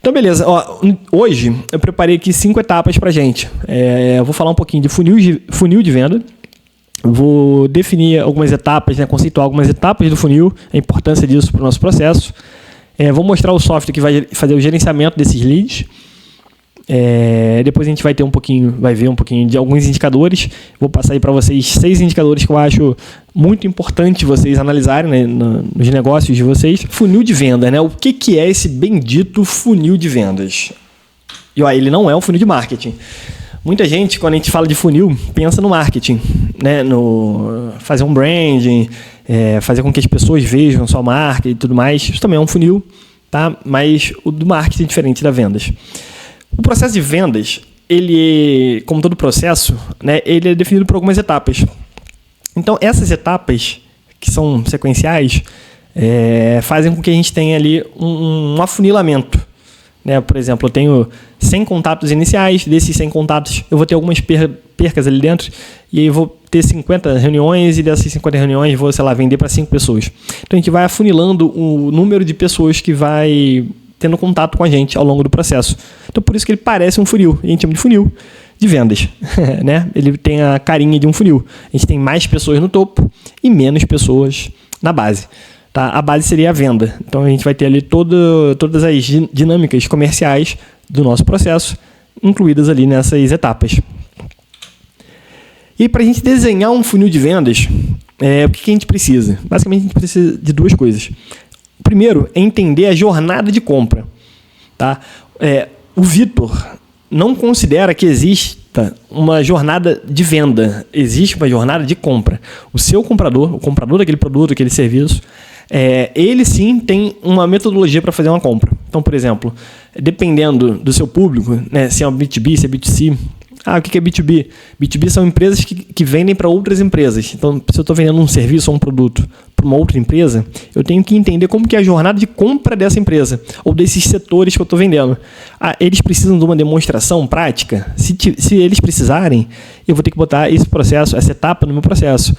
Então, beleza. Ó, hoje eu preparei aqui 5 etapas para a gente. Eu vou falar um pouquinho de funil de venda. Vou definir algumas etapas, né, conceituar algumas etapas do funil, a importância disso para o nosso processo. Vou mostrar o software que vai fazer o gerenciamento desses leads. Depois a gente vai ver um pouquinho de alguns indicadores. Vou passar aí para vocês 6 indicadores que eu acho muito importante vocês analisarem, né, nos negócios de vocês. Funil de venda, né? O que é esse bendito funil de vendas? E ó, ele não é um funil de marketing. Muita gente, quando a gente fala de funil, pensa no marketing, né? No fazer um branding, fazer com que as pessoas vejam sua marca e tudo mais. Isso também é um funil, tá? Mas o do marketing é diferente da vendas. O processo de vendas, ele, como todo processo, né, ele é definido por algumas etapas. Então, essas etapas, que são sequenciais, fazem com que a gente tenha ali um afunilamento. Né? Por exemplo, eu tenho 100 contatos iniciais, desses 100 contatos eu vou ter algumas percas ali dentro, e aí eu vou ter 50 reuniões, e dessas 50 reuniões vou, sei lá, vender para 5 pessoas. Então, a gente vai afunilando o número de pessoas que vai tendo contato com a gente ao longo do processo. Então, por isso que ele parece um funil. A gente chama de funil de vendas. Né? Ele tem a carinha de um funil. A gente tem mais pessoas no topo e menos pessoas na base. Tá? A base seria a venda. Então, a gente vai ter ali todas as dinâmicas comerciais do nosso processo, incluídas ali nessas etapas. E para a gente desenhar um funil de vendas, o que a gente precisa? Basicamente, a gente precisa de 2 coisas. Primeiro, é entender a jornada de compra. Tá? O Vitor não considera que exista uma jornada de venda. Existe uma jornada de compra. O seu comprador, o comprador daquele produto, aquele serviço, ele sim tem uma metodologia para fazer uma compra. Então, por exemplo, dependendo do seu público, né, se é um B2B, se é B2C... o que é B2B? B2B são empresas que vendem para outras empresas. Então, se eu estou vendendo um serviço ou um produto para uma outra empresa, eu tenho que entender como que é a jornada de compra dessa empresa ou desses setores que eu estou vendendo. Eles precisam de uma demonstração prática? Se eles precisarem, eu vou ter que botar esse processo, essa etapa no meu processo.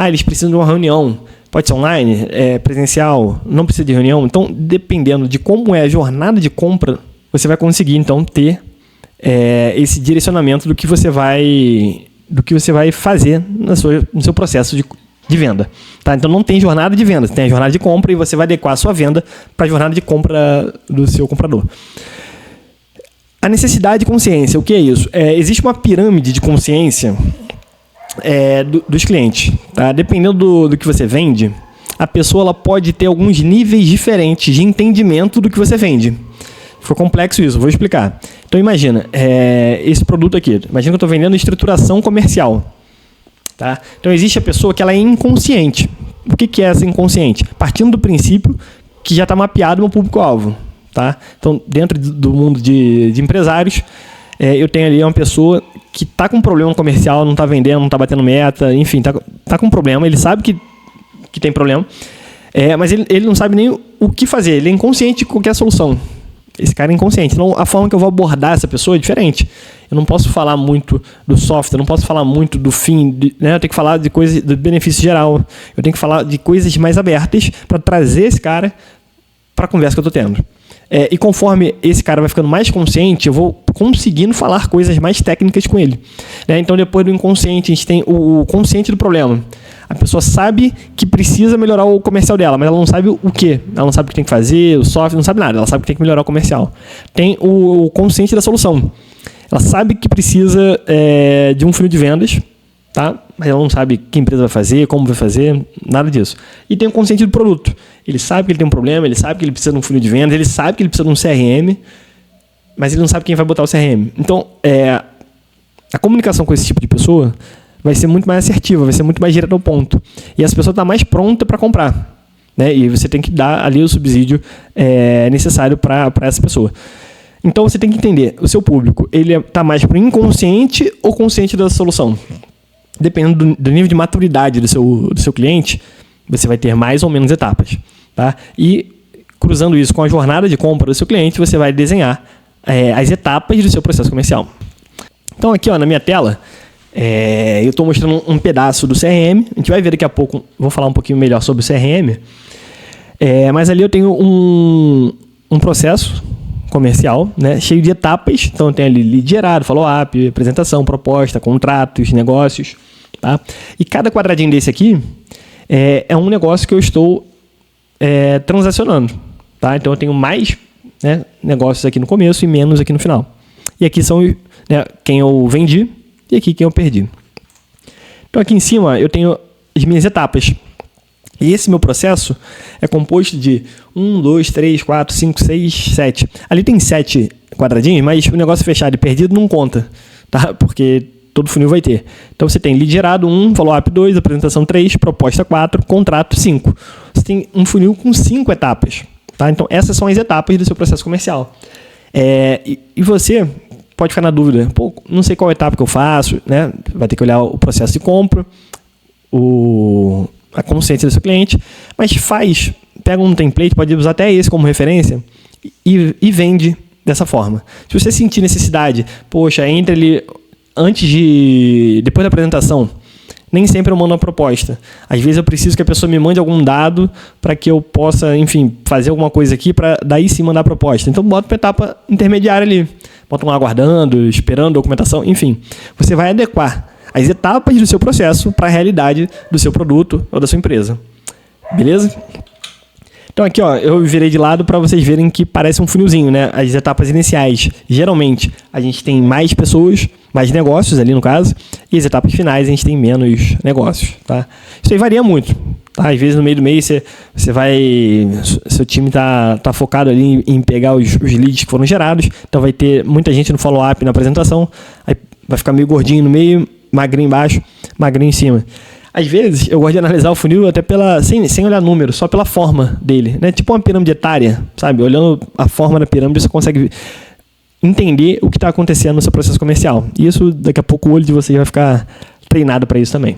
Eles precisam de uma reunião. Pode ser online, presencial, não precisa de reunião. Então, dependendo de como é a jornada de compra, você vai conseguir, então, ter esse direcionamento do que você vai fazer no seu processo de venda. Tá? Então, não tem jornada de venda, tem a jornada de compra, e você vai adequar a sua venda para a jornada de compra do seu comprador. A necessidade de consciência, o que é isso? Existe uma pirâmide de consciência dos clientes. Tá? Dependendo do que você vende, a pessoa ela pode ter alguns níveis diferentes de entendimento do que você vende. Ficou complexo isso, vou explicar. Então, imagina, esse produto aqui. Imagina que eu estou vendendo estruturação comercial. Tá? Então, existe a pessoa que ela é inconsciente. O que é essa inconsciente? Partindo do princípio que já está mapeado o meu público-alvo. Tá? Então, dentro do mundo de empresários, eu tenho ali uma pessoa que está com um problema comercial, não está vendendo, não está batendo meta, enfim, está com um problema, ele sabe que tem problema, mas ele não sabe nem o que fazer, ele é inconsciente de qualquer solução. Esse cara é inconsciente. Então, a forma que eu vou abordar essa pessoa é diferente. Eu não posso falar muito do software, não posso falar muito do fim, né? Eu tenho que falar de coisas do benefício geral. Eu tenho que falar de coisas mais abertas para trazer esse cara para a conversa que eu estou tendo. E conforme esse cara vai ficando mais consciente, eu vou conseguindo falar coisas mais técnicas com ele. Né? Então, depois do inconsciente, a gente tem o consciente do problema. A pessoa sabe que precisa melhorar o comercial dela, mas ela não sabe o quê. Ela não sabe o que tem que fazer, o software, não sabe nada. Ela sabe que tem que melhorar o comercial. Tem o consciente da solução. Ela sabe que precisa de um funil de vendas, tá? Mas ela não sabe que empresa vai fazer, como vai fazer, nada disso. E tem o consciente do produto. Ele sabe que ele tem um problema, ele sabe que ele precisa de um funil de vendas, ele sabe que ele precisa de um CRM, mas ele não sabe quem vai botar o CRM. Então, a comunicação com esse tipo de pessoa vai ser muito mais assertiva, vai ser muito mais direta ao ponto. E essa pessoa está mais pronta para comprar. Né? E você tem que dar ali o subsídio necessário para essa pessoa. Então, você tem que entender, o seu público, ele está mais para o inconsciente ou consciente da solução? Dependendo do nível de maturidade do seu cliente, você vai ter mais ou menos etapas. Tá? E, cruzando isso com a jornada de compra do seu cliente, você vai desenhar as etapas do seu processo comercial. Então, aqui na minha tela, eu estou mostrando um pedaço do CRM. A gente vai ver daqui a pouco, vou falar um pouquinho melhor sobre o CRM. Mas ali eu tenho um processo comercial, né, cheio de etapas. Então tem ali lead gerado, follow-up, apresentação, proposta, contratos, negócios, tá? E cada quadradinho desse aqui é um negócio que eu estou transacionando, tá? Então eu tenho mais, né, negócios aqui no começo e menos aqui no final. E aqui são, né, quem eu vendi e aqui quem eu perdi. Então aqui em cima eu tenho as minhas etapas. E esse meu processo é composto de 1, 2, 3, 4, 5, 6, 7. Ali tem 7 quadradinhos, mas o negócio fechado e perdido não conta, tá? Porque todo funil vai ter. Então você tem lead gerado 1, follow-up 2, apresentação 3, proposta 4, contrato 5. Você tem um funil com 5 etapas, tá? Então essas são as etapas do seu processo comercial. E você pode ficar na dúvida, pô, não sei qual etapa que eu faço, né? Vai ter que olhar o processo de compra, a consciência do seu cliente, mas pega um template, pode usar até esse como referência e vende dessa forma. Se você sentir necessidade, poxa, entre ali depois da apresentação, nem sempre eu mando uma proposta. Às vezes eu preciso que a pessoa me mande algum dado para que eu possa, enfim, fazer alguma coisa aqui para daí sim mandar a proposta. Então bota uma etapa intermediária ali, bota um aguardando, esperando documentação, enfim. Você vai adequar as etapas do seu processo para a realidade do seu produto ou da sua empresa. Beleza? Então aqui, ó, eu virei de lado para vocês verem que parece um funilzinho, né? As etapas iniciais, geralmente, a gente tem mais pessoas, mais negócios ali no caso, e as etapas finais a gente tem menos negócios, tá? Isso aí varia muito, tá? Às vezes no meio do mês seu time tá focado ali em pegar os leads que foram gerados, então vai ter muita gente no follow-up na apresentação, aí vai ficar meio gordinho no meio, magrinho embaixo, magrinho em cima. Às vezes, eu gosto de analisar o funil até sem olhar número, só pela forma dele, né? Tipo uma pirâmide etária, sabe? Olhando a forma da pirâmide, você consegue entender o que está acontecendo no seu processo comercial. E isso, daqui a pouco, o olho de vocês vai ficar treinado para isso também.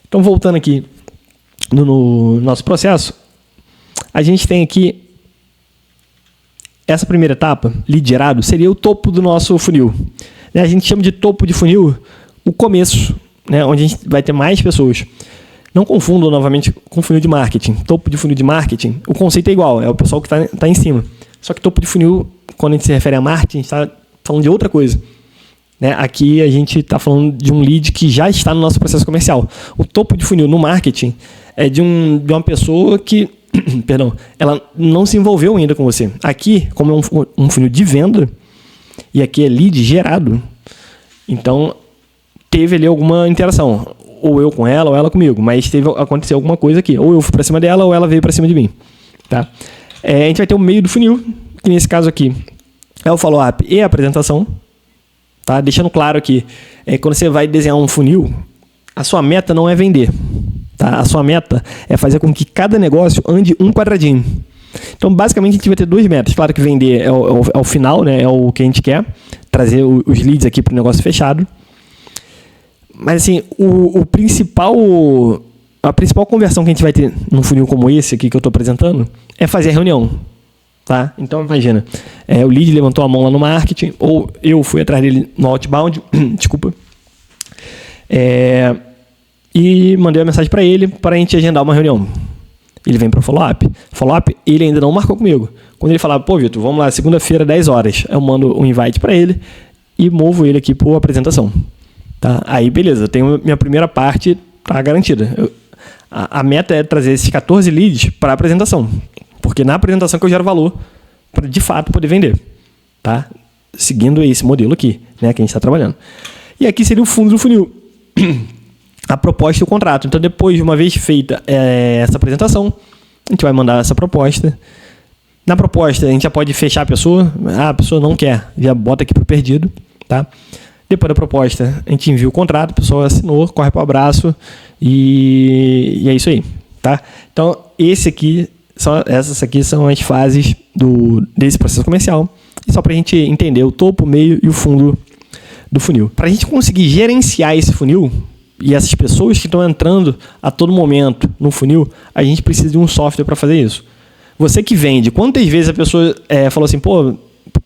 Então, voltando aqui no nosso processo, a gente tem aqui essa primeira etapa, lead gerado, seria o topo do nosso funil. A gente chama de topo de funil o começo, né, onde a gente vai ter mais pessoas. Não confundam novamente com funil de marketing. Topo de funil de marketing, o conceito é igual, é o pessoal que está em cima. Só que topo de funil, quando a gente se refere a marketing, a gente está falando de outra coisa. Né? Aqui a gente está falando de um lead que já está no nosso processo comercial. O topo de funil no marketing é de uma pessoa que perdão, ela não se envolveu ainda com você. Aqui, como é um funil de venda, e aqui é lead gerado, então teve ali alguma interação, ou eu com ela, ou ela comigo, mas aconteceu alguma coisa aqui, ou eu fui para cima dela, ou ela veio para cima de mim, tá? A gente vai ter o meio do funil, que nesse caso aqui é o follow-up e a apresentação, tá? Deixando claro que quando você vai desenhar um funil, a sua meta não é vender, tá? A sua meta é fazer com que cada negócio ande um quadradinho. Então, basicamente, a gente vai ter duas metas. Claro que vender é o final, né? É o que a gente quer, trazer os leads aqui para o negócio fechado. Mas, assim, a principal conversão que a gente vai ter num funil como esse aqui que eu estou apresentando é fazer a reunião, tá? Então, imagina, o lead levantou a mão lá no marketing, ou eu fui atrás dele no outbound, desculpa, e mandei uma mensagem para ele para a gente agendar uma reunião. Ele vem para o follow-up. Follow-up, ele ainda não marcou comigo. Quando ele falar, pô, Vitor, vamos lá, segunda-feira, 10 horas, eu mando um invite para ele e movo ele aqui para a apresentação. Tá? Aí, beleza, eu tenho minha primeira parte tá garantida. A meta é trazer esses 14 leads para a apresentação, porque na apresentação que eu gero valor para, de fato, poder vender. Tá? Seguindo esse modelo aqui, né, que a gente está trabalhando. E aqui seria o fundo do funil. A proposta e o contrato. Então, depois de uma vez feita essa apresentação, a gente vai mandar essa proposta. Na proposta, a gente já pode fechar a pessoa. A pessoa não quer, já bota aqui para o perdido. Tá? Depois da proposta, a gente envia o contrato, a pessoa assinou, corre para o abraço e é isso aí. Tá? Então, essas aqui são as fases desse processo comercial. E só para a gente entender o topo, o meio e o fundo do funil. Para a gente conseguir gerenciar esse funil, e essas pessoas que estão entrando a todo momento no funil, a gente precisa de um software para fazer isso. Você que vende, quantas vezes a pessoa falou assim, pô,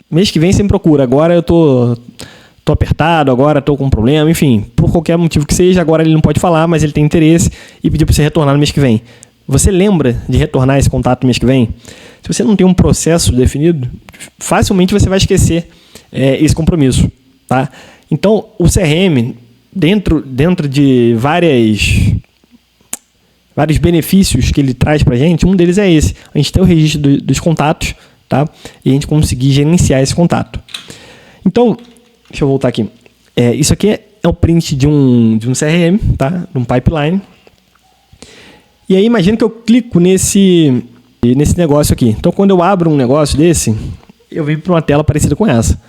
mês que vem você me procura, agora eu tô apertado, agora estou com um problema, enfim, por qualquer motivo que seja, agora ele não pode falar, mas ele tem interesse e pediu para você retornar no mês que vem. Você lembra de retornar esse contato no mês que vem? Se você não tem um processo definido, facilmente você vai esquecer esse compromisso, tá? Então, o CRM, dentro de vários benefícios que ele traz para a gente, um deles é esse. A gente tem o registro dos contatos, tá? E a gente conseguir gerenciar esse contato. Então, deixa eu voltar aqui. Isso aqui é o print de um CRM, tá? De um pipeline. E aí, imagina que eu clico nesse negócio aqui. Então, quando eu abro um negócio desse, eu venho para uma tela parecida com essa,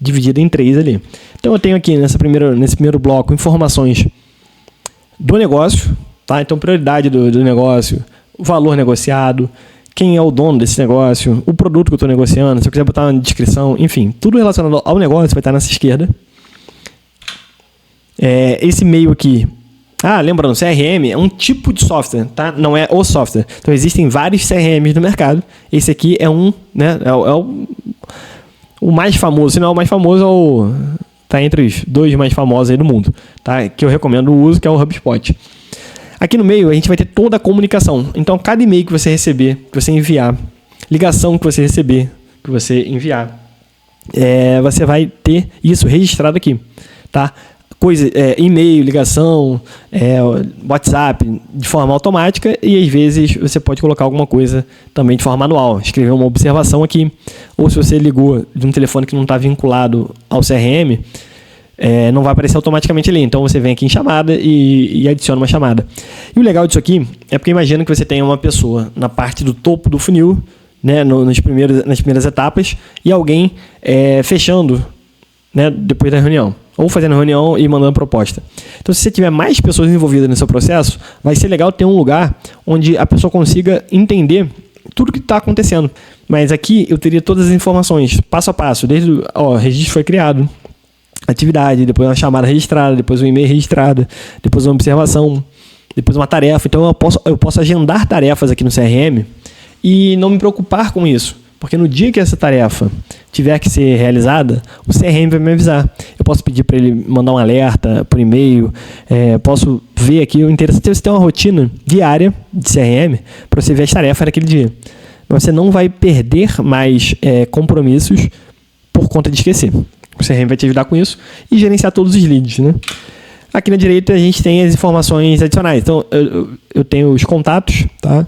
dividida em 3 ali. Então, eu tenho aqui nesse primeiro bloco informações do negócio, tá? Então, prioridade do negócio, o valor negociado, quem é o dono desse negócio, o produto que eu estou negociando, se eu quiser botar na descrição, enfim, tudo relacionado ao negócio vai estar nessa esquerda. Esse meio aqui, lembrando, CRM é um tipo de software, tá? Não é o software. Então, existem vários CRMs no mercado. Esse aqui é um, né? O mais famoso, se não é o mais famoso, tá entre os 2 mais famosos aí do mundo, tá? Que eu recomendo o uso, que é o HubSpot. Aqui no meio, a gente vai ter toda a comunicação. Então, cada e-mail que você receber, que você enviar, ligação que você receber, que você enviar, você vai ter isso registrado aqui, tá? E-mail, ligação, WhatsApp, de forma automática, e às vezes você pode colocar alguma coisa também de forma manual, escrever uma observação aqui, ou se você ligou de um telefone que não está vinculado ao CRM, não vai aparecer automaticamente ali. Então você vem aqui em chamada e adiciona uma chamada. E o legal disso aqui é porque imagina que você tem uma pessoa na parte do topo do funil, né, nas primeiras etapas, e alguém fechando, né, depois da reunião, ou fazendo reunião e mandando proposta. Então, se você tiver mais pessoas envolvidas no seu processo, vai ser legal ter um lugar onde a pessoa consiga entender tudo que está acontecendo. Mas aqui eu teria todas as informações, passo a passo, desde o registro foi criado, atividade, depois uma chamada registrada, depois um e-mail registrado, depois uma observação, depois uma tarefa. Então eu posso agendar tarefas aqui no CRM e não me preocupar com isso, porque no dia que essa tarefa tiver que ser realizada, o CRM vai me avisar. Eu posso pedir para ele mandar um alerta por e-mail, posso ver aqui. O interessante é você ter uma rotina diária de CRM para você ver as tarefas naquele dia. Mas você não vai perder mais compromissos por conta de esquecer. O CRM vai te ajudar com isso e gerenciar todos os leads, né? Aqui na direita a gente tem as informações adicionais. Então, eu tenho os contatos, tá?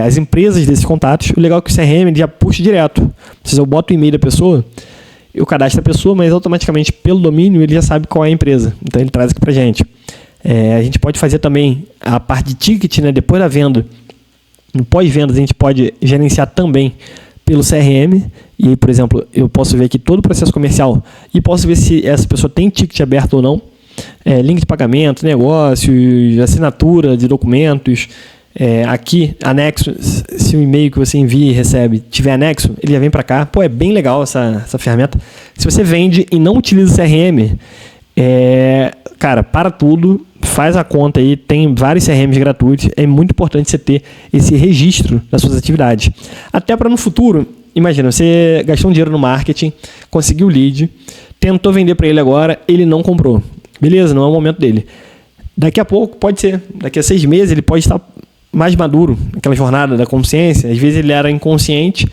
As empresas desses contatos. O legal é que o CRM ele já puxa direto. Eu boto o e-mail da pessoa, eu cadastro a pessoa, mas automaticamente pelo domínio ele já sabe qual é a empresa. Então, ele traz aqui pra gente. A gente pode fazer também a parte de ticket, né? Depois da venda. No pós-vendas a gente pode gerenciar também pelo CRM. E aí, por exemplo, eu posso ver aqui todo o processo comercial e posso ver se essa pessoa tem ticket aberto ou não. Link de pagamento, negócios, assinatura de documentos. Aqui, anexo, se o e-mail que você envia e recebe tiver anexo, ele já vem para cá. É bem legal essa ferramenta. Se você vende e não utiliza o CRM, cara, para tudo, faz a conta aí, tem vários CRMs gratuitos. É muito importante você ter esse registro das suas atividades. Até para no futuro, imagina, você gastou um dinheiro no marketing, conseguiu o lead, tentou vender para ele agora, ele não comprou. Beleza, não é o momento dele. Daqui a pouco, pode ser, daqui a 6 meses, ele pode estar mais maduro, aquela jornada da consciência. Às vezes ele era inconsciente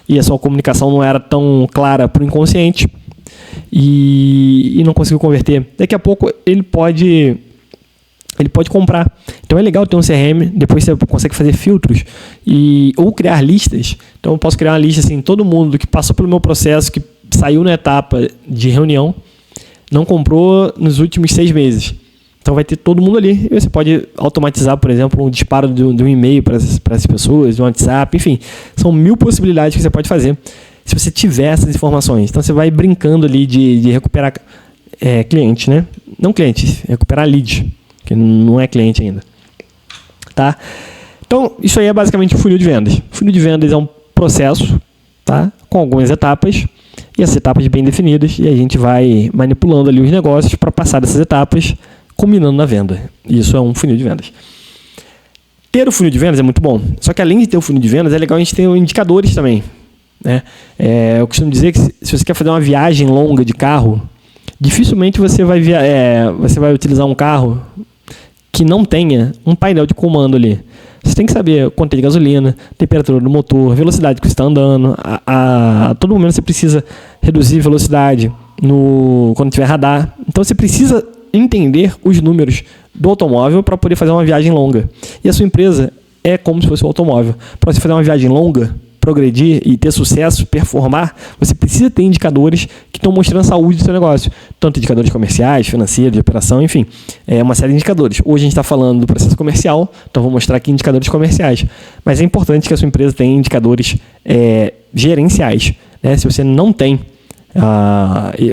e a sua comunicação não era tão clara para o inconsciente e não conseguiu converter. Daqui a pouco ele pode comprar. Então é legal ter um CRM, depois você consegue fazer filtros ou criar listas. Então eu posso criar uma lista assim, todo mundo que passou pelo meu processo, que saiu na etapa de reunião, não comprou nos últimos 6 meses. Então vai ter todo mundo ali. E você pode automatizar, por exemplo, um disparo de um e-mail para essas pessoas, de um WhatsApp, enfim. São 1000 possibilidades que você pode fazer se você tiver essas informações. Então você vai brincando ali de recuperar cliente, né? Não cliente, recuperar lead, que não é cliente ainda. Tá? Então isso aí é basicamente o funil de vendas. O funil de vendas é um processo, tá? Com algumas etapas. E essas etapas bem definidas, e a gente vai manipulando ali os negócios para passar dessas etapas, combinando na venda. Isso é um funil de vendas. Ter o funil de vendas é muito bom, só que além de ter o funil de vendas, é legal a gente ter indicadores também, né? Eu costumo dizer que se você quer fazer uma viagem longa de carro, dificilmente você vai utilizar um carro que não tenha um painel de comando ali. Você tem que saber quanto é de gasolina, temperatura do motor, velocidade que você está andando. A todo momento você precisa reduzir velocidade quando tiver radar. Então você precisa entender os números do automóvel para poder fazer uma viagem longa. E a sua empresa é como se fosse um automóvel. Para você fazer uma viagem longa, progredir e ter sucesso, performar, você precisa ter indicadores que estão mostrando a saúde do seu negócio. Tanto indicadores comerciais, financeiros, de operação, enfim. É uma série de indicadores. Hoje a gente está falando do processo comercial, então vou mostrar aqui indicadores comerciais. Mas é importante que a sua empresa tenha indicadores gerenciais. Né? Se você não tem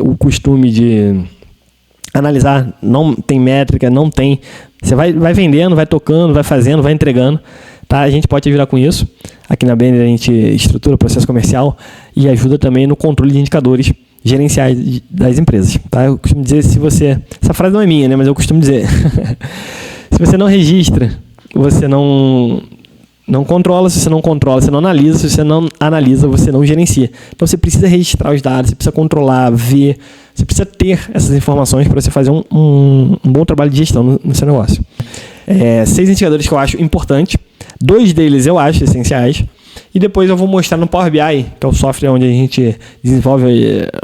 o costume de analisar, não tem métrica, não tem... Você vai vendendo, vai tocando, vai fazendo, vai entregando. Tá? A gente pode te ajudar com isso. Aqui na Blender a gente estrutura o processo comercial e ajuda também no controle de indicadores gerenciais das empresas. Tá? Eu costumo dizer, essa frase não é minha, né? Mas eu costumo dizer. Se você não registra, você não controla. Se você não controla, você não analisa. Se você não analisa, você não gerencia. Então você precisa registrar os dados, você precisa controlar, ver. Você precisa ter essas informações para você fazer um bom trabalho de gestão no seu negócio. 6 indicadores que eu acho importantes. 2 deles eu acho essenciais. E depois eu vou mostrar no Power BI, que é o software onde a gente desenvolve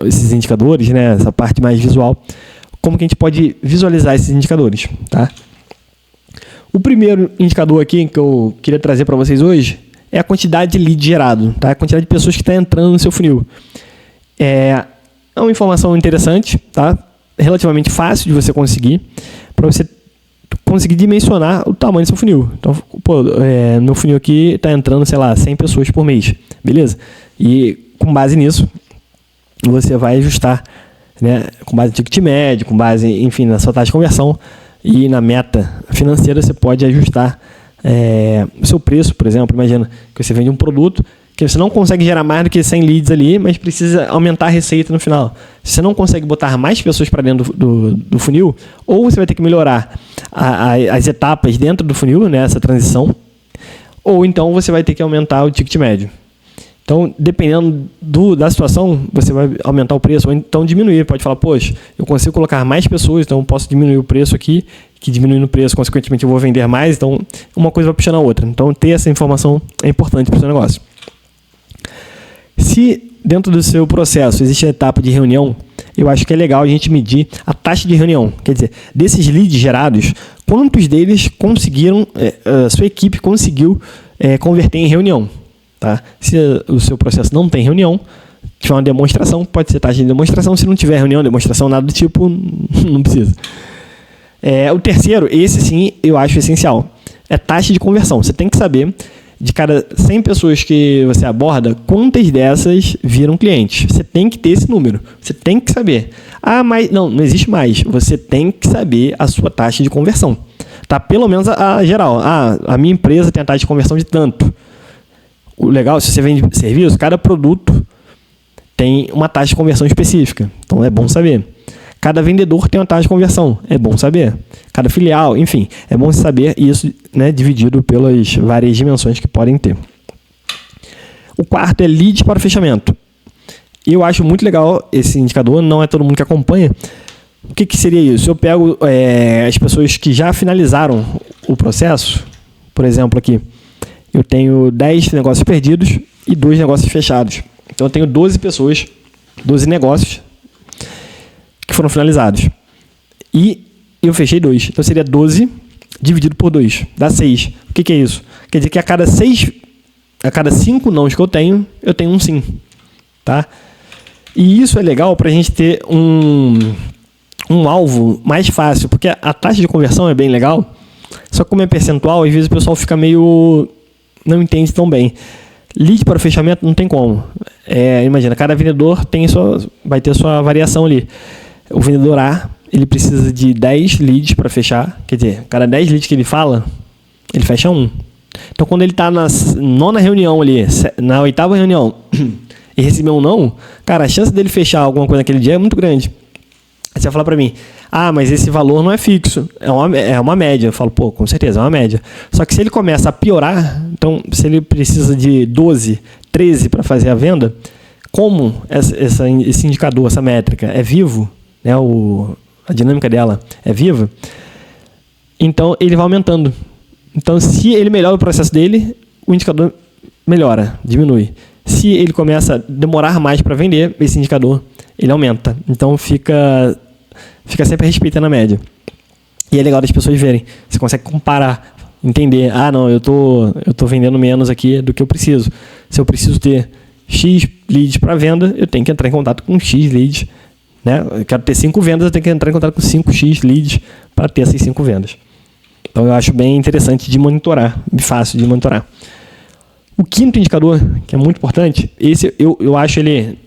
esses indicadores, né, essa parte mais visual, como que a gente pode visualizar esses indicadores. Tá? O primeiro indicador aqui que eu queria trazer para vocês hoje é a quantidade de lead gerado, tá? A quantidade de pessoas que está entrando no seu funil. É uma informação interessante, tá? Relativamente fácil de você conseguir, para você conseguir dimensionar o tamanho do seu funil. Então, meu funil aqui está entrando, 100 pessoas por mês, beleza? E com base nisso, você vai ajustar, né, com base no ticket médio, com base, enfim, na sua taxa de conversão e na meta financeira, você pode ajustar o seu preço, por exemplo. Imagina que você vende um produto que você não consegue gerar mais do que 100 leads ali, mas precisa aumentar a receita no final. Se você não consegue botar mais pessoas para dentro do funil, ou você vai ter que melhorar as etapas dentro do funil, né, essa transição, ou então você vai ter que aumentar o ticket médio. Então, dependendo da situação, você vai aumentar o preço, ou então diminuir. Pode falar, poxa, eu consigo colocar mais pessoas, então eu posso diminuir o preço aqui, que diminuindo o preço, consequentemente eu vou vender mais, então uma coisa vai puxando a outra. Então, ter essa informação é importante para o seu negócio. Se dentro do seu processo existe a etapa de reunião, eu acho que é legal a gente medir a taxa de reunião. Quer dizer, desses leads gerados, quantos deles conseguiram, a sua equipe conseguiu converter em reunião. Tá? Se o seu processo não tem reunião, tiver uma demonstração, pode ser taxa de demonstração. Se não tiver reunião, demonstração, nada do tipo, não precisa. O terceiro, esse sim, eu acho essencial, é taxa de conversão. Você tem que saber, de cada 100 pessoas que você aborda, quantas dessas viram clientes. Você tem que ter esse número. Você tem que saber. Mas não existe mais. Você tem que saber a sua taxa de conversão. Tá? Pelo menos a geral. A minha empresa tem a taxa de conversão de tanto. O legal, se você vende serviço, cada produto tem uma taxa de conversão específica. Então é bom saber. Cada vendedor tem uma taxa de conversão. É bom saber. Cada filial, enfim, é bom saber isso, né, dividido pelas várias dimensões que podem ter. O quarto é lead para o fechamento. Eu acho muito legal esse indicador, não é todo mundo que acompanha. O que seria isso? Eu pego as pessoas que já finalizaram o processo, por exemplo, aqui, eu tenho 10 negócios perdidos e 2 negócios fechados. Então eu tenho 12 pessoas, 12 negócios que foram finalizados. E eu fechei 2. Então seria 12 dividido por 2. Dá 6. O que é isso? Quer dizer que a cada 5 nãos que eu tenho um sim. Tá? E isso é legal para a gente ter um alvo mais fácil, porque a taxa de conversão é bem legal, só que como é percentual, às vezes o pessoal fica meio... não entende tão bem. Lead para o fechamento não tem como. Imagina, cada vendedor vai ter sua variação ali. O vendedor A, ele precisa de 10 leads para fechar. Quer dizer, cada 10 leads que ele fala, ele fecha 1. Então, quando ele está na 9ª reunião ali, na 8ª reunião, e receber um não, cara, a chance dele fechar alguma coisa naquele dia é muito grande. Aí você vai falar para mim, mas esse valor não é fixo, é uma média. Eu falo, com certeza, é uma média. Só que se ele começa a piorar, então, se ele precisa de 12, 13 para fazer a venda, como esse indicador, essa métrica é vivo, né, a dinâmica dela é viva, então ele vai aumentando. Então, se ele melhora o processo dele, o indicador melhora, diminui. Se ele começa a demorar mais para vender, esse indicador ele aumenta. Então, fica sempre respeitando a média. E é legal das pessoas verem. Você consegue comparar, entender. Ah, não, eu tô vendendo menos aqui do que eu preciso. Se eu preciso ter X leads para venda, eu tenho que entrar em contato com X leads. Né? Eu quero ter 5 vendas, eu tenho que entrar em contato com 5X leads para ter essas 5 vendas. Então, eu acho bem interessante de monitorar, fácil de monitorar. O quinto indicador, que é muito importante, esse eu acho ele...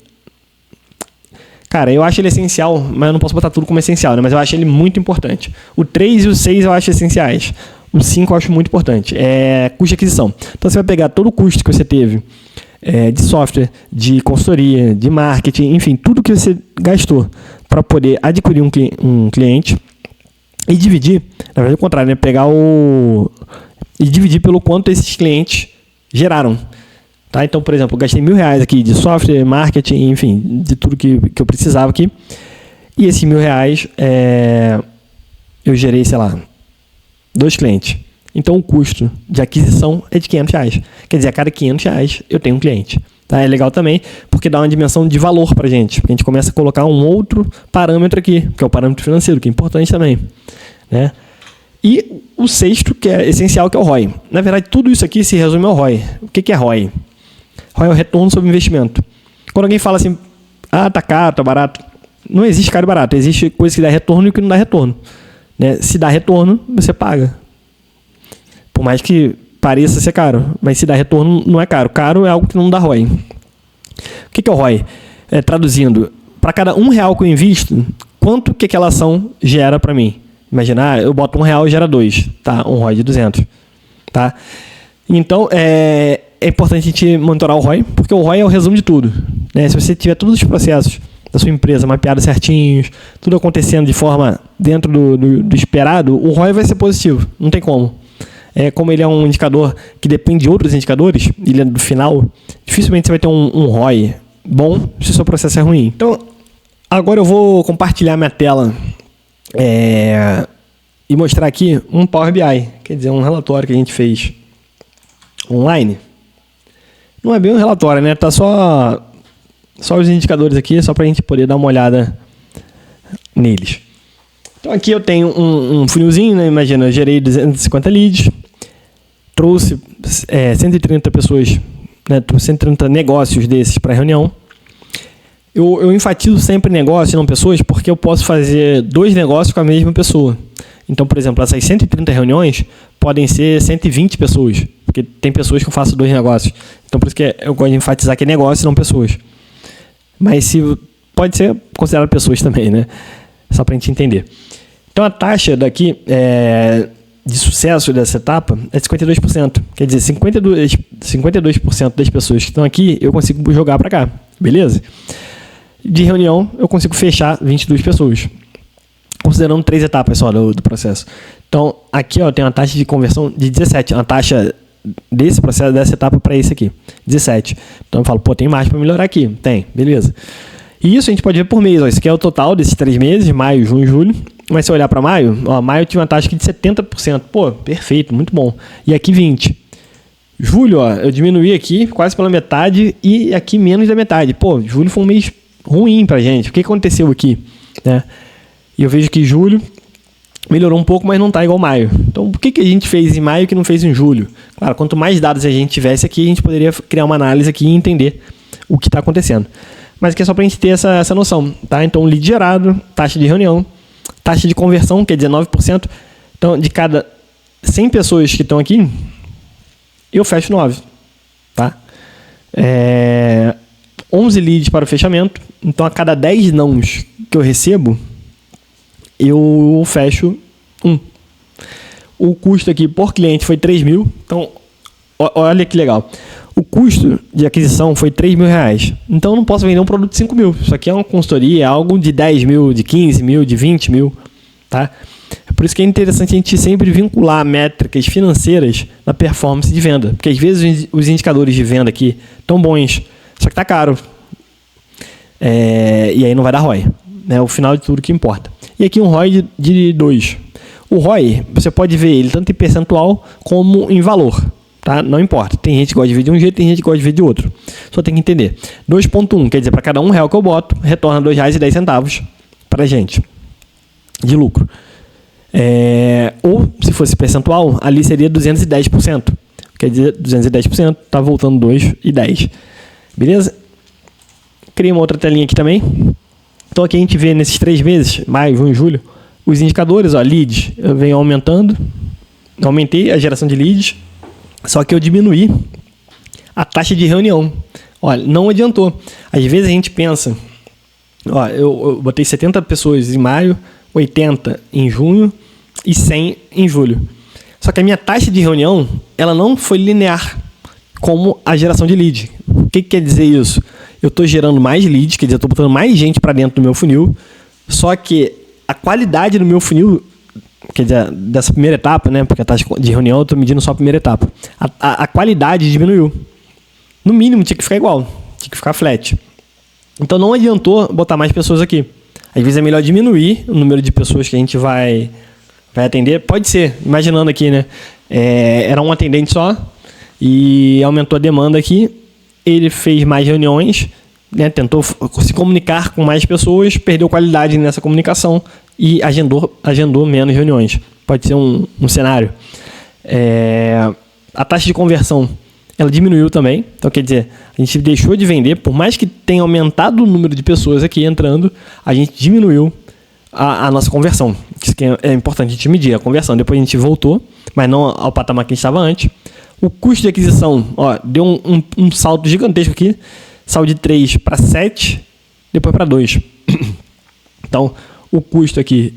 Cara, eu acho ele essencial, mas eu não posso botar tudo como essencial, né? Mas eu acho ele muito importante. O 3 e o 6 eu acho essenciais. O 5 eu acho muito importante. É custo de aquisição. Então, você vai pegar todo o custo que você teve de software, de consultoria, de marketing, enfim, tudo que você gastou para poder adquirir um cliente e dividir, na verdade é o contrário, né? E dividir pelo quanto esses clientes geraram. Tá? Então, por exemplo, eu gastei R$1.000 aqui de software, marketing, enfim, de tudo que eu precisava aqui. E esses R$1.000 eu gerei, sei lá, 2 clientes. Então, o custo de aquisição é de R$500. Quer dizer, a cada R$500 eu tenho um cliente. Tá? É legal também, porque dá uma dimensão de valor para a gente. Porque a gente começa a colocar um outro parâmetro aqui, que é o parâmetro financeiro, que é importante também. Né? E o sexto, que é essencial, que é o ROI. Na verdade, tudo isso aqui se resume ao ROI. O que é ROI? ROI é o retorno sobre investimento. Quando alguém fala assim, tá caro, tá barato, não existe caro e barato. Existe coisa que dá retorno e que não dá retorno. Né? Se dá retorno, você paga. Por mais que pareça ser caro, mas se dá retorno, não é caro. Caro é algo que não dá ROI. O que é o ROI? Traduzindo, para cada R$1 que eu invisto, quanto que aquela ação gera para mim? Imagina, eu boto R$1 e gera 2, tá? Um ROI de 200, tá? Então, é importante a gente monitorar o ROI, porque o ROI é o resumo de tudo. Né? Se você tiver todos os processos da sua empresa mapeados certinhos, tudo acontecendo de forma dentro do esperado, o ROI vai ser positivo, não tem como. Como ele é um indicador que depende de outros indicadores, ele é do final, dificilmente você vai ter um ROI bom se o seu processo é ruim. Então, agora eu vou compartilhar minha tela e mostrar aqui um Power BI, quer dizer, um relatório que a gente fez online. Não é bem um relatório, né? Tá só os indicadores aqui, só para a gente poder dar uma olhada neles. Então aqui eu tenho um funilzinho, né? Imagina, eu gerei 250 leads, trouxe 130 pessoas, né? 130 negócios desses para a reunião. Eu enfatizo sempre negócio e não pessoas, porque eu posso fazer 2 negócios com a mesma pessoa. Então, por exemplo, essas 130 reuniões podem ser 120 pessoas, porque tem pessoas que eu faço 2 negócios. Então, por isso que eu gosto de enfatizar que é negócio e não pessoas. Mas pode ser considerado pessoas também, né? Só para a gente entender. Então, a taxa daqui de sucesso dessa etapa é 52%. Quer dizer, 52% das pessoas que estão aqui, eu consigo jogar para cá. Beleza? De reunião, eu consigo fechar 22 pessoas. Considerando 3 etapas só do processo. Então, aqui tem uma taxa de conversão de 17. A taxa desse processo, dessa etapa para esse aqui, 17. Então, eu falo, tem mais para melhorar aqui. Tem, beleza. E isso a gente pode ver por mês. Isso aqui é o total desses 3 meses, maio, junho e julho. Mas se eu olhar para maio, maio eu tive uma taxa aqui de 70%. Perfeito, muito bom. E aqui 20%. Julho, eu diminuí aqui quase pela metade e aqui menos da metade. Julho foi um mês ruim pra gente. O que aconteceu aqui? Né? E eu vejo que julho melhorou um pouco, mas não está igual maio. Então, por que a gente fez em maio que não fez em julho? Claro, quanto mais dados a gente tivesse aqui, a gente poderia criar uma análise aqui e entender o que está acontecendo. Mas aqui é só para a gente ter essa noção. Tá? Então, lead gerado, taxa de reunião, taxa de conversão, que é 19%. Então, de cada 100 pessoas que estão aqui, eu fecho 9. Tá? 11 leads para o fechamento. Então, a cada 10 nãos que eu recebo, eu fecho 1. O custo aqui por cliente foi 3 mil. Então, olha que legal. O custo de aquisição foi 3 mil reais. Então, eu não posso vender um produto de 5 mil. Isso aqui é uma consultoria, é algo de 10 mil, de 15 mil, de 20 mil. Tá? É por isso que é interessante a gente sempre vincular métricas financeiras na performance de venda. Porque às vezes os indicadores de venda aqui estão bons, só que está caro. E aí não vai dar ROI. Né? O final de tudo que importa. E aqui um ROI de 2. O ROI, você pode ver ele tanto em percentual como em valor. Tá? Não importa. Tem gente que gosta de ver de um jeito, tem gente que gosta de ver de outro. Só tem que entender. 2,1, quer dizer, para cada R$1 que eu boto, retorna R$2,10 para a gente de lucro. Ou, se fosse percentual, ali seria 210%. Quer dizer, 210% está voltando 2,10. Beleza? Criei uma outra telinha aqui também. Então aqui a gente vê nesses 3 meses, maio, junho e julho, os indicadores, ó, leads, eu venho aumentando. Aumentei a geração de leads, só que eu diminuí a taxa de reunião. Olha, não adiantou. Às vezes a gente pensa, ó, eu botei 70 pessoas em maio, 80 em junho e 100 em julho. Só que a minha taxa de reunião, ela não foi linear como a geração de lead. O que quer dizer isso? Eu estou gerando mais leads, quer dizer, eu estou botando mais gente para dentro do meu funil, só que a qualidade do meu funil, quer dizer, dessa primeira etapa, né, porque a taxa de reunião eu estou medindo só a primeira etapa, a qualidade diminuiu. No mínimo tinha que ficar igual, tinha que ficar flat. Então não adiantou botar mais pessoas aqui. Às vezes é melhor diminuir o número de pessoas que a gente vai atender. Pode ser, imaginando aqui, né? Era um atendente só e aumentou a demanda aqui. Ele fez mais reuniões, né? Tentou se comunicar com mais pessoas, perdeu qualidade nessa comunicação e agendou menos reuniões. Pode ser um cenário. A taxa de conversão, ela diminuiu também. Então, quer dizer, a gente deixou de vender, por mais que tenha aumentado o número de pessoas aqui entrando, a gente diminuiu a nossa conversão. Isso que é importante a gente medir, a conversão. Depois a gente voltou, mas não ao patamar que a gente estava antes. O custo de aquisição, ó, deu um salto gigantesco aqui. Saiu de 3 para 7, depois para 2. Então, o custo aqui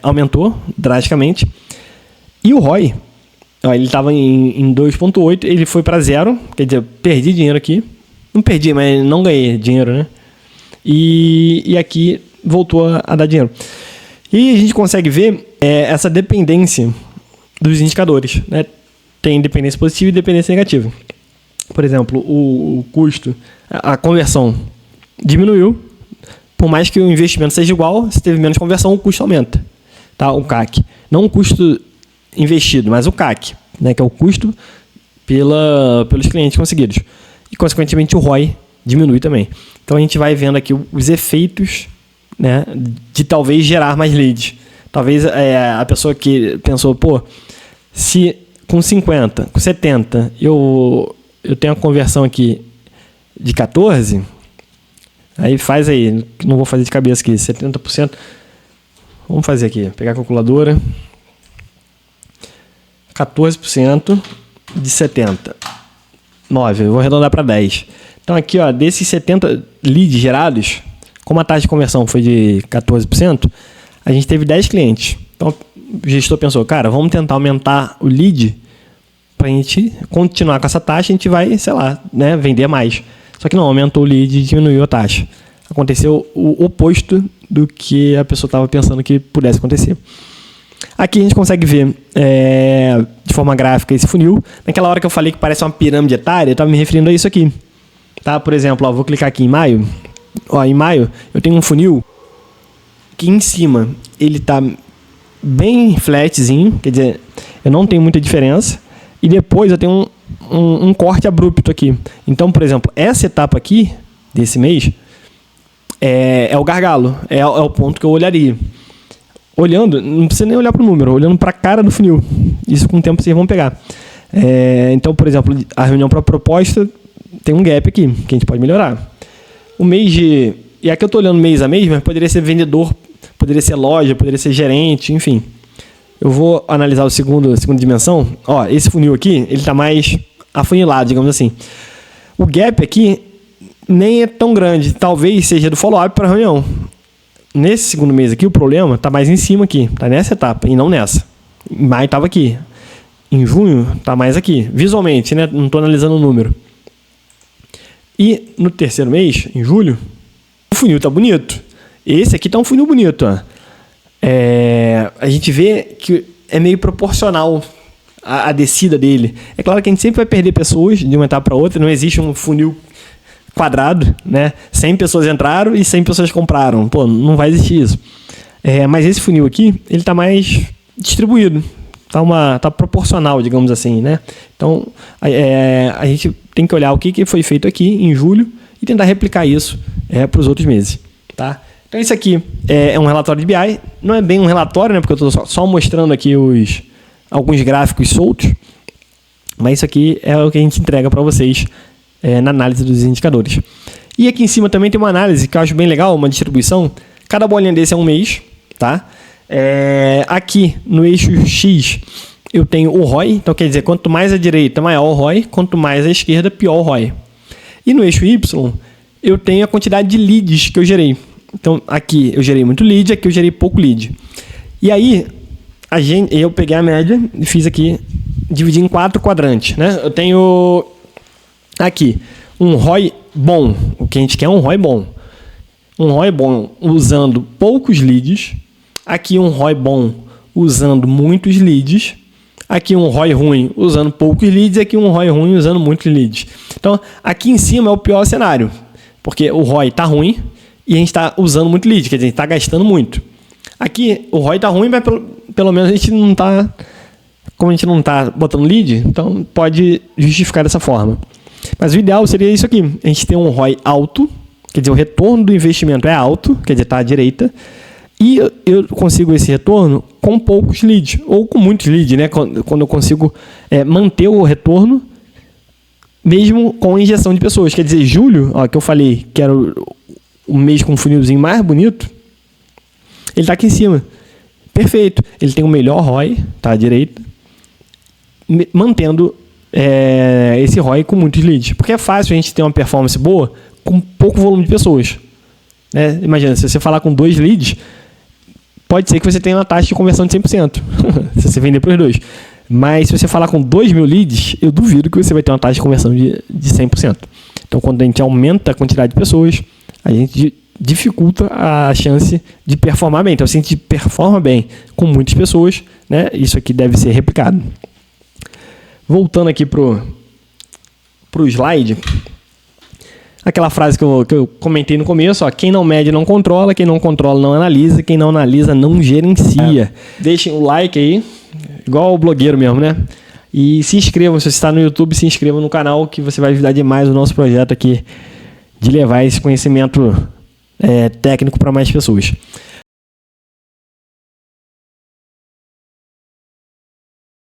aumentou drasticamente. E o ROI, ó, ele estava em 2,8, ele foi para 0. Quer dizer, perdi dinheiro aqui. Não perdi, mas não ganhei dinheiro, né? E aqui voltou a dar dinheiro. E a gente consegue ver essa dependência dos indicadores, né? Tem dependência positiva e dependência negativa. Por exemplo, o custo, a conversão diminuiu. Por mais que o investimento seja igual, se teve menos conversão, o custo aumenta. Tá? O CAC. Não o custo investido, mas o CAC, né? Que é o custo pelos clientes conseguidos. E, consequentemente, o ROI diminui também. Então, a gente vai vendo aqui os efeitos, né, de talvez gerar mais leads. Talvez a pessoa que pensou, pô, se com 50, com 70, eu tenho a conversão aqui de 14, aí faz aí, não vou fazer de cabeça aqui, 70%, vamos fazer aqui, pegar a calculadora, 14% de 70, 9, eu vou arredondar para 10. Então aqui, ó, desses 70 leads gerados, como a taxa de conversão foi de 14%, a gente teve 10 clientes. Então o gestor pensou, cara, vamos tentar aumentar o lead para a gente continuar com essa taxa, a gente vai, sei lá, né, vender mais. Só que não, aumentou o lead e diminuiu a taxa. Aconteceu o oposto do que a pessoa estava pensando que pudesse acontecer. Aqui a gente consegue ver de forma gráfica esse funil. Naquela hora que eu falei que parece uma pirâmide etária, eu estava me referindo a isso aqui. Tá? Por exemplo, ó, vou clicar aqui em maio. Ó, em maio eu tenho um funil que em cima ele está bem flatzinho, quer dizer, eu não tenho muita diferença. E depois eu tenho um corte abrupto aqui. Então, por exemplo, essa etapa aqui, desse mês, é o gargalo. É o ponto que eu olharia. Olhando, não precisa nem olhar para o número, olhando para a cara do funil. Isso com o tempo vocês vão pegar. Então, por exemplo, a reunião para proposta tem um gap aqui, que a gente pode melhorar. O mês de... E aqui eu estou olhando mês a mês, mas poderia ser vendedor, poderia ser loja, poderia ser gerente, enfim. Eu vou analisar a segunda dimensão. Ó, esse funil aqui, ele está mais afunilado, digamos assim. O gap aqui nem é tão grande. Talvez seja do follow-up para a reunião. Nesse segundo mês aqui, o problema está mais em cima aqui. Está nessa etapa e não nessa. Em maio estava aqui. Em junho está mais aqui. Visualmente, né? Não estou analisando o número. E no terceiro mês, em julho, o funil está bonito. Esse aqui está um funil bonito, ó. A gente vê que é meio proporcional a descida dele. É claro que a gente sempre vai perder pessoas de uma etapa para outra. Não existe um funil quadrado, né? 100 pessoas entraram e 100 pessoas compraram. Pô, não vai existir isso. Mas esse funil aqui, ele está mais distribuído. Tá proporcional, digamos assim, né? Então, a gente tem que olhar o que foi feito aqui em julho e tentar replicar isso para os outros meses, tá? Então, isso aqui é um relatório de BI. Não é bem um relatório, né? Porque eu estou só mostrando aqui alguns gráficos soltos. Mas isso aqui é o que a gente entrega para vocês na análise dos indicadores. E aqui em cima também tem uma análise que eu acho bem legal, uma distribuição. Cada bolinha desse é um mês, tá? Aqui no eixo X eu tenho o ROI, então quer dizer, quanto mais à direita, maior o ROI, quanto mais à esquerda, pior o ROI. E no eixo Y eu tenho a quantidade de leads que eu gerei. Então aqui eu gerei muito lead, aqui eu gerei pouco lead. E aí eu peguei a média e fiz aqui, dividi em 4 quadrantes, né? Eu tenho aqui um ROI bom, o que a gente quer é um ROI bom. Um ROI bom usando poucos leads. Aqui um ROI bom usando muitos leads. Aqui um ROI ruim usando poucos leads. E aqui um ROI ruim usando muitos leads. Então, aqui em cima é o pior cenário. Porque o ROI está ruim e a gente está usando muito lead. Quer dizer, a gente está gastando muito. Aqui o ROI está ruim, mas pelo menos a gente não está... Como a gente não está botando lead, então pode justificar dessa forma. Mas o ideal seria isso aqui. A gente ter um ROI alto. Quer dizer, o retorno do investimento é alto. Quer dizer, está à direita. E eu consigo esse retorno com poucos leads, ou com muitos leads, né? Quando eu consigo manter o retorno, mesmo com injeção de pessoas. Quer dizer, julho, que eu falei que era o mês com o funilzinho mais bonito, ele está aqui em cima. Perfeito. Ele tem o melhor ROI, tá à direita, mantendo esse ROI com muitos leads. Porque é fácil a gente ter uma performance boa com pouco volume de pessoas. Imagina, se você falar com 2 leads, pode ser que você tenha uma taxa de conversão de 100%, se você vender para os 2. Mas se você falar com 2.000 leads, eu duvido que você vai ter uma taxa de conversão de 100%. Então, quando a gente aumenta a quantidade de pessoas, a gente dificulta a chance de performar bem. Então, se a gente performa bem com muitas pessoas, né, isso aqui deve ser replicado. Voltando aqui para o slide... Aquela frase que eu comentei no começo, quem não mede não controla, quem não controla não analisa, quem não analisa não gerencia. Deixem o like aí, igual o blogueiro mesmo, né? E se inscrevam, se você está no YouTube, se inscreva no canal, que você vai ajudar demais o nosso projeto aqui de levar esse conhecimento técnico para mais pessoas.